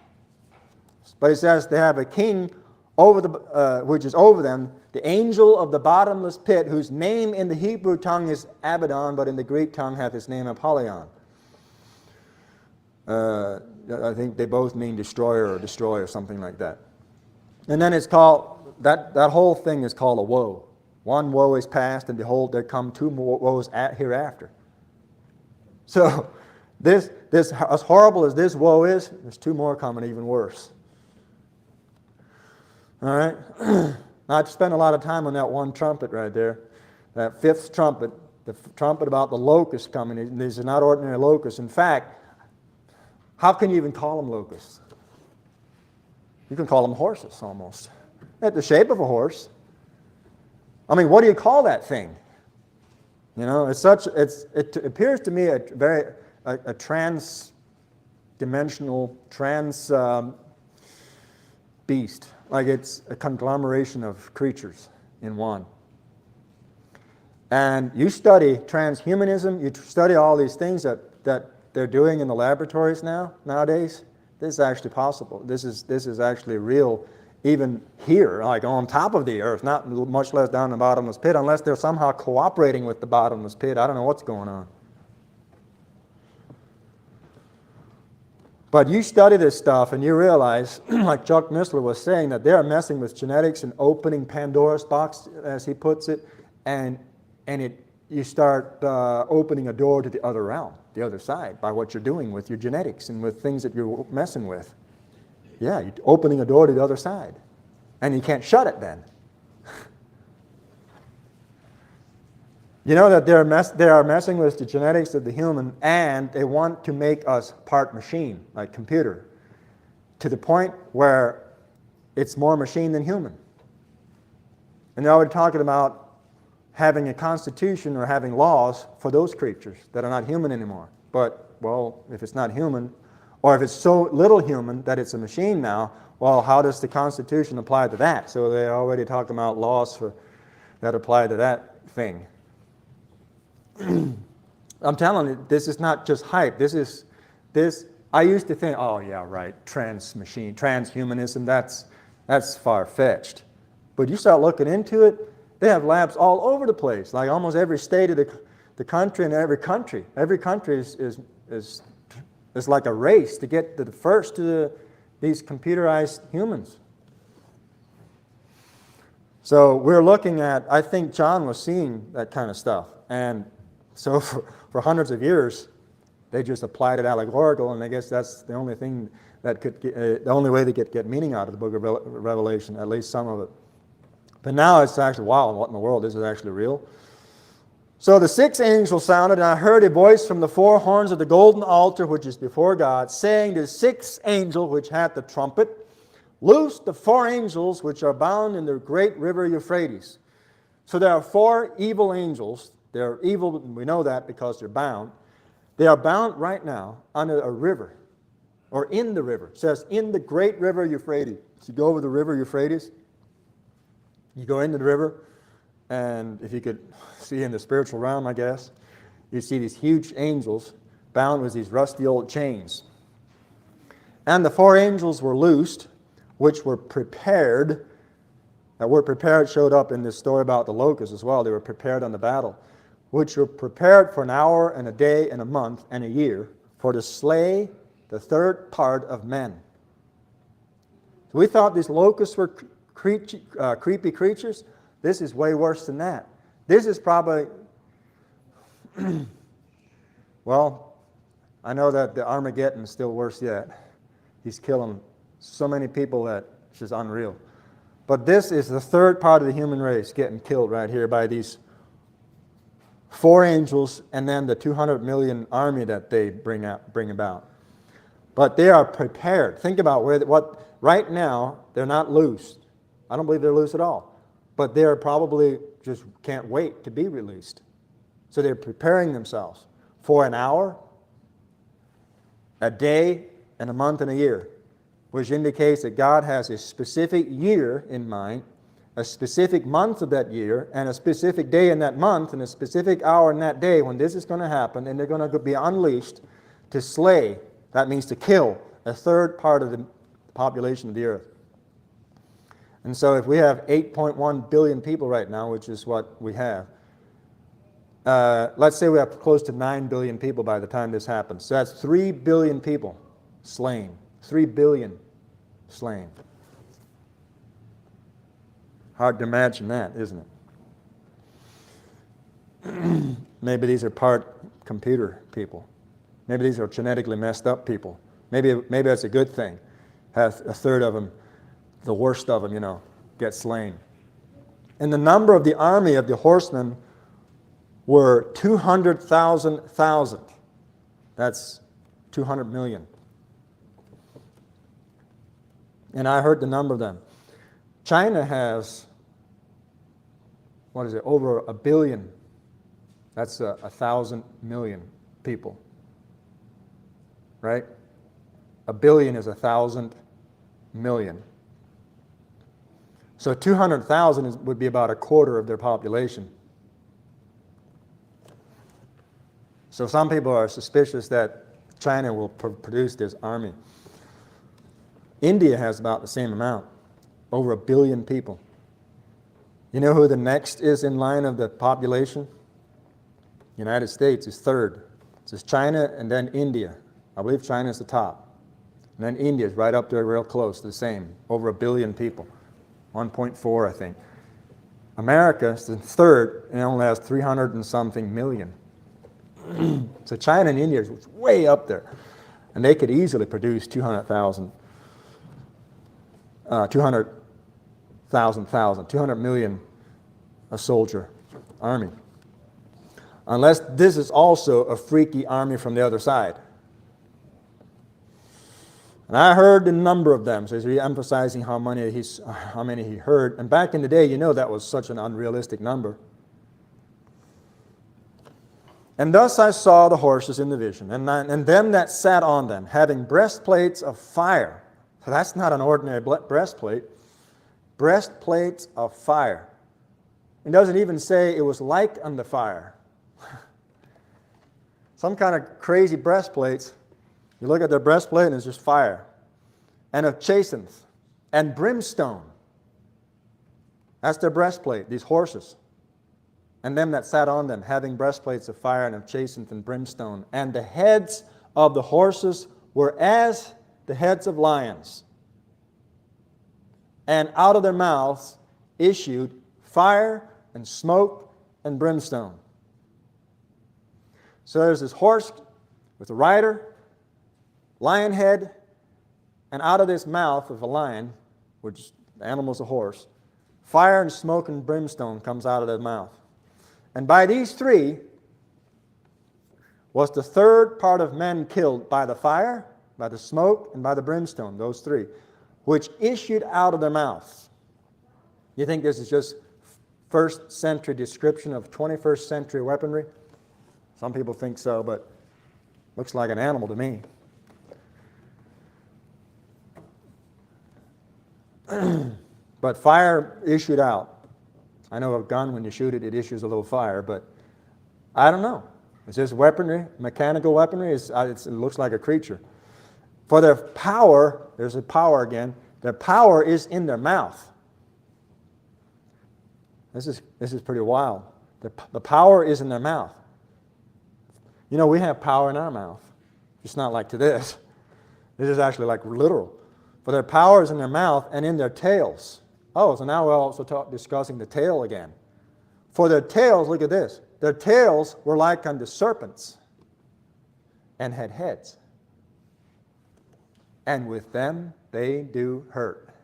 But it says they have a king which is over them, the angel of the bottomless pit, whose name in the Hebrew tongue is Abaddon, but in the Greek tongue hath his name Apollyon. I think they both mean destroyer or destroy or something like that. And then it's called, that whole thing is called a woe. One woe is past, and behold, there come two more woes hereafter. So, this as horrible as this woe is, there's two more coming even worse. All right? Now, I've spent a lot of time on that one trumpet right there. That fifth trumpet, the trumpet about the locusts coming. These are not ordinary locusts. In fact, how can you even call them locusts? You can call them horses almost. They're the shape of a horse. I mean, what do you call that thing? You know, it appears to me a trans-dimensional, beast. Like it's a conglomeration of creatures in one. And you study transhumanism, you study all these things that they're doing in the laboratories nowadays. This is actually possible. This is actually real, even here, like on top of the earth, not much less down in the bottomless pit, unless they're somehow cooperating with the bottomless pit. I don't know what's going on. But you study this stuff and you realize, like Chuck Missler was saying, that they're messing with genetics and opening Pandora's box, as he puts it, and you start opening a door to the other realm, the other side, by what you're doing with your genetics and with things that you're messing with. Yeah, you're opening a door to the other side. And you can't shut it then. You know that they are messing with the genetics of the human, and they want to make us part machine, like computer, to the point where it's more machine than human. And now we're talking about having a constitution or having laws for those creatures that are not human anymore. But, well, if it's not human, or if it's so little human that it's a machine now, well, how does the Constitution apply to that? So they already talked about laws that apply to that thing. I'm telling you, this is not just hype. I used to think, oh yeah, right, transhumanism, that's far-fetched. But you start looking into it, they have labs all over the place, like almost every state of the country and every country. Every country is like a race to get to the first to these computerized humans. So we're looking at, I think John was seeing that kind of stuff. And so for hundreds of years, they just applied it allegorical, and I guess that's the only thing that could the only way to get meaning out of the book of Revelation, at least some of it. But now it's actually, wow, what in the world? This is actually real. So the sixth angel sounded, and I heard a voice from the four horns of the golden altar, which is before God, saying to the sixth angel, which hath the trumpet, loose the four angels which are bound in the great river Euphrates. So there are four evil angels. They're evil, we know that because they're bound. They are bound right now under a river, or in the river. It says, in the great river Euphrates. So you go over the river Euphrates, you go into the river, and if you could see in the spiritual realm, I guess, you see these huge angels bound with these rusty old chains. And the four angels were loosed, which were prepared. That word prepared showed up in this story about the locusts as well. They were prepared on the battle, which were prepared for an hour and a day and a month and a year for to slay the third part of men. So we thought these locusts were creepy creatures. This is way worse than that. This is probably, well, I know that the Armageddon is still worse yet. He's killing so many people that it's just unreal. But this is the third part of the human race getting killed right here by these four angels and then the 200 million army that they bring about. But they are prepared. Think about right now, they're not loose. I don't believe they're loose at all. But they're probably just can't wait to be released. So they're preparing themselves for an hour, a day, and a month and a year, which indicates that God has a specific year in mind, a specific month of that year, and a specific day in that month, and a specific hour in that day when this is going to happen, and they're going to be unleashed to slay, that means to kill, a third part of the population of the earth. And so if we have 8.1 billion people right now, which is what we have, let's say we have close to 9 billion people by the time this happens. So that's 3 billion people slain. 3 billion slain. Hard to imagine that, isn't it? Maybe these are part computer people. Maybe these are genetically messed up people. Maybe that's a good thing. Have a third of them, the worst of them, get slain. And the number of the army of the horsemen were 200,000. That's 200 million. And I heard the number of them. China has, over 1 billion. That's 1,000 million people. Right? 1 billion is 1,000 million. So 200,000 would be about a quarter of their population. So some people are suspicious that China will produce this army. India has about the same amount, over 1 billion people. You know who the next is in line of the population? United States is third. It's China and then India. I believe China is the top. And then India is right up there real close, the same, over 1 billion people. 1.4, I think. America is the third and only has 300 and something million. So China and India is way up there. And they could easily produce 200 million a soldier army. Unless this is also a freaky army from the other side. And I heard the number of them, so he's re-emphasizing how many he heard. And back in the day, that was such an unrealistic number. And thus I saw the horses in the vision, and them that sat on them, having breastplates of fire. So that's not an ordinary breastplate. Breastplates of fire. It doesn't even say it was like unto fire. Some kind of crazy breastplates. You look at their breastplate and it's just fire. And of jacinth and brimstone. That's their breastplate, these horses. And them that sat on them, having breastplates of fire and of jacinth and brimstone. And the heads of the horses were as the heads of lions. And out of their mouths issued fire and smoke and brimstone. So there's this horse with a rider, lion head, and out of this mouth of a lion, which the animal's a horse, fire and smoke and brimstone comes out of their mouth. And by these three was the third part of men killed by the fire, by the smoke, and by the brimstone, those three, which issued out of their mouths. You think this is just first century description of 21st century weaponry? Some people think so, but looks like an animal to me. But fire issued out. I know a gun, when you shoot it, it issues a little fire, but I don't know. Is this weaponry, mechanical weaponry? It looks like a creature. For their power, there's a power again, their power is in their mouth. This is pretty wild. The power is in their mouth. We have power in our mouth. It's not like to this. This is actually like literal. For their power is in their mouth and in their tails. Oh, so now we're also discussing the tail again. For their tails, look at this. Their tails were like unto serpents and had heads. And with them they do hurt.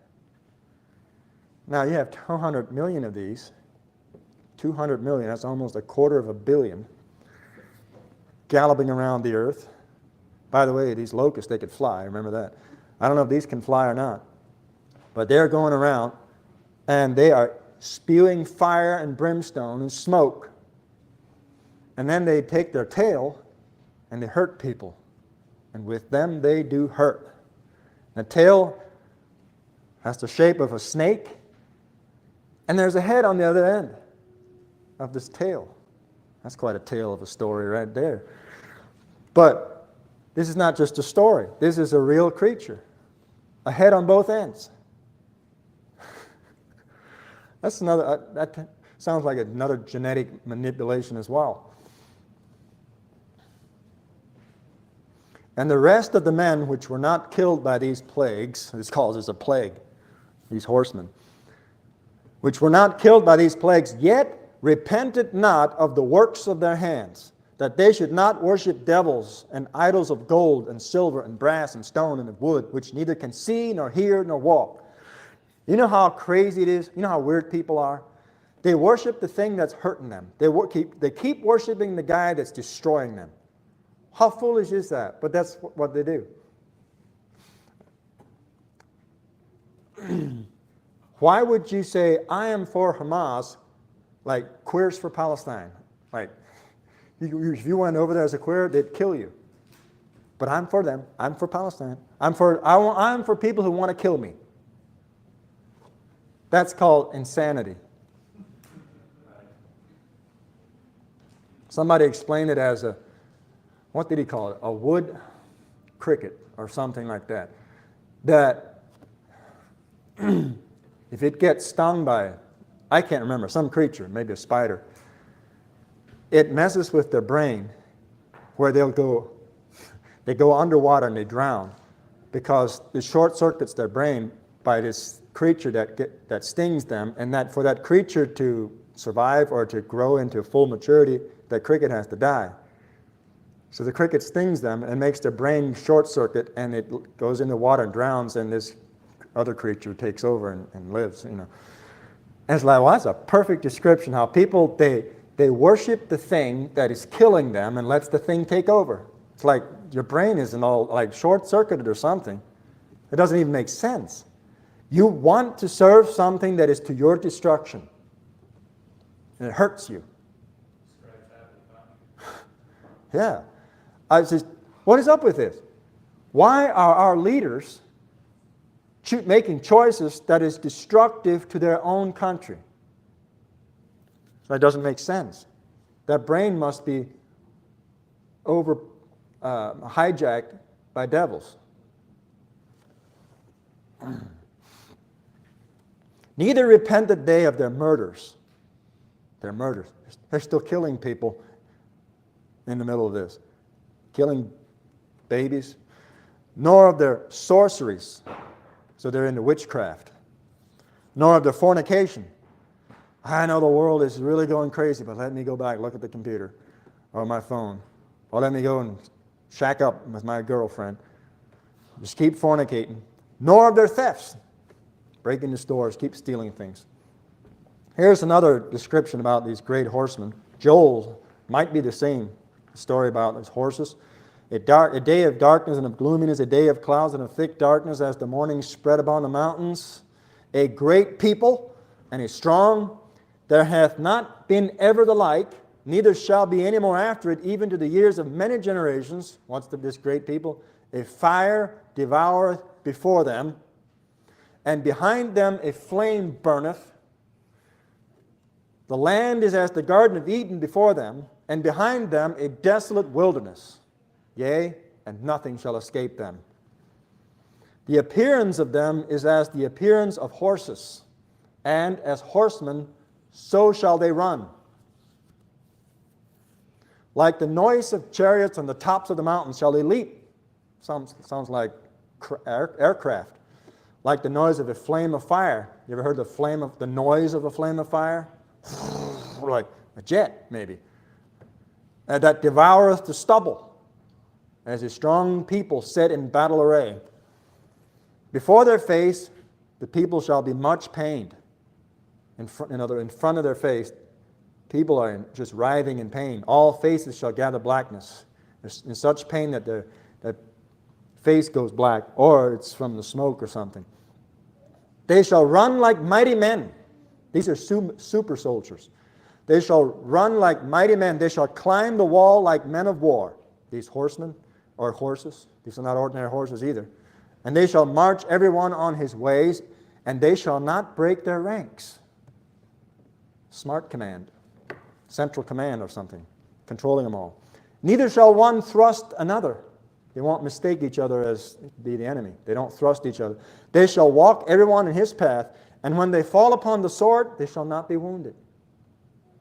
Now you have 200 million of these. 200 million, that's almost a quarter of a billion. Galloping around the earth. By the way, these locusts, they could fly, remember that. I don't know if these can fly or not. But they're going around and they are spewing fire and brimstone and smoke. And then they take their tail and they hurt people. And with them they do hurt. The tail has the shape of a snake, and there's a head on the other end of this tail. That's quite a tale of a story right there. But this is not just a story. This is a real creature. A head on both ends. That's another, that sounds like another genetic manipulation as well. And the rest of the men which were not killed by these plagues, this calls this a plague, these horsemen, which were not killed by these plagues, yet repented not of the works of their hands, that they should not worship devils and idols of gold and silver and brass and stone and of wood, which neither can see nor hear nor walk. You know how crazy it is? You know how weird people are? They worship the thing that's hurting them. They keep worshiping the guy that's destroying them. How foolish is that? But that's what they do. Why would you say, I am for Hamas, like queers for Palestine? Like, if you went over there as a queer, they'd kill you. But I'm for them. I'm for Palestine. I'm for people who want to kill me. That's called insanity. Somebody explained it as what did he call it? A wood cricket or something like that. That if it gets stung by, I can't remember, some creature, maybe a spider, it messes with their brain where they go underwater and they drown because it short circuits their brain by this creature that stings them, and that for that creature to survive or to grow into full maturity, that cricket has to die. So the cricket stings them and makes their brain short circuit, and it goes into water and drowns, and this other creature takes over and lives. And it's like, well, that's a perfect description how people they worship the thing that is killing them and lets the thing take over. It's like your brain isn't all like short-circuited or something. It doesn't even make sense. You want to serve something that is to your destruction. And it hurts you. Yeah. I was just, what is up with this? Why are our leaders making choices that is destructive to their own country? That doesn't make sense. That brain must be hijacked by devils. Neither repented they of their murders. Their murders. They're still killing people in the middle of this. Killing babies. Nor of their sorceries. So they're into witchcraft. Nor of their fornication. I know the world is really going crazy, but let me go back, look at the computer or my phone. Or let me go and shack up with my girlfriend. Just keep fornicating. Nor of their thefts. Break into stores, keep stealing things. Here's another description about these great horsemen. Joel might be the same story about his horses. A day of darkness and of gloominess, a day of clouds and of thick darkness as the morning spread upon the mountains. A great people and a strong. There hath not been ever the like, neither shall be any more after it, even to the years of many generations. What's this great people? A fire devoureth before them, and behind them a flame burneth. The land is as the Garden of Eden before them, and behind them a desolate wilderness. Yea, and nothing shall escape them. The appearance of them is as the appearance of horses, and as horsemen so shall they run. Like the noise of chariots on the tops of the mountains shall they leap. Sounds like aircraft. Like the noise of a flame of fire. You ever heard the noise of a flame of fire? Like a jet, maybe. That devoureth the stubble, as a strong people set in battle array. Before their face, the people shall be much pained. In front of their face, people are just writhing in pain. All faces shall gather blackness. In such pain that the face goes black, or it's from the smoke or something. They shall run like mighty men. These are super soldiers. They shall run like mighty men. They shall climb the wall like men of war. These horsemen, or horses. These are not ordinary horses either. And they shall march every one on his ways, and they shall not break their ranks. Smart command. Central command or something. Controlling them all. Neither shall one thrust another. They won't mistake each other as be the enemy. They don't thrust each other. They shall walk every one in his path, And when they fall upon the sword, they shall not be wounded.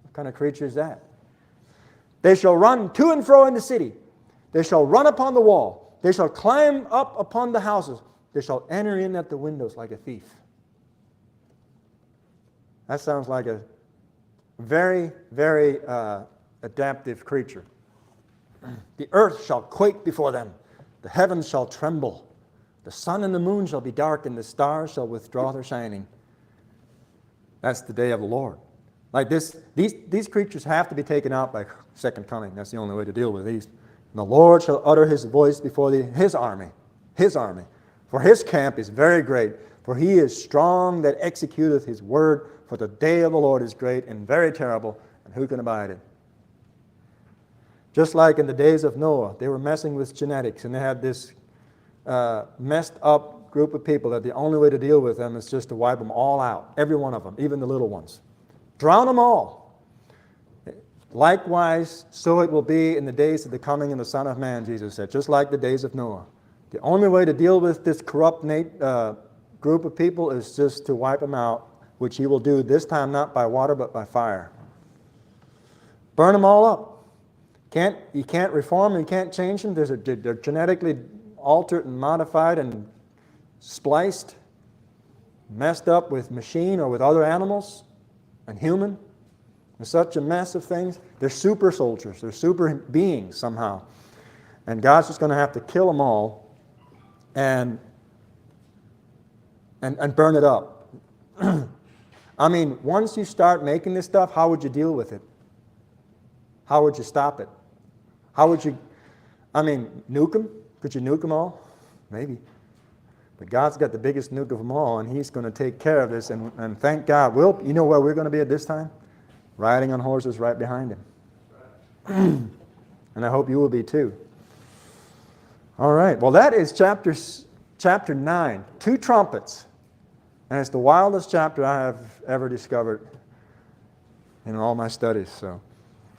What kind of creature is that? They shall run to and fro in the city. They shall run upon the wall. They shall climb up upon the houses. They shall enter in at the windows like a thief. That sounds like a very, very adaptive creature. The earth shall quake before them. The heavens shall tremble. The sun and the moon shall be dark, and the stars shall withdraw their shining. That's the day of the Lord. Like this, these creatures have to be taken out by second coming. That's the only way to deal with these. And the Lord shall utter his voice before his army. His army. For his camp is very great. For he is strong that executeth his word. For the day of the Lord is great and very terrible. And who can abide it? Just like in the days of Noah, they were messing with genetics. And they had this messed up group of people that the only way to deal with them is just to wipe them all out. Every one of them, even the little ones. Drown them all. Likewise, so it will be in the days of the coming of the Son of Man, Jesus said, just like the days of Noah. The only way to deal with this corrupt group of people is just to wipe them out, which he will do this time not by water but by fire. Burn them all up. You can't reform them, you can't change them. They're genetically altered and modified and spliced, messed up with machine or with other animals and human. There's such a mess of things. They're super soldiers. They're super beings somehow. And God's just going to have to kill them all and burn it up. I mean, once you start making this stuff, how would you deal with it? How would you stop it? How would you, nuke them? Could you nuke them all? Maybe. But God's got the biggest nuke of them all, and he's going to take care of this. And thank God. You know where we're going to be at this time? Riding on horses right behind him. And I hope you will be too. All right. Well, that is chapter 9. 2 trumpets. And it's the wildest chapter I have ever discovered in all my studies. So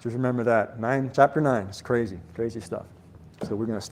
just remember that. Chapter 9. It's crazy. Crazy stuff. So we're going to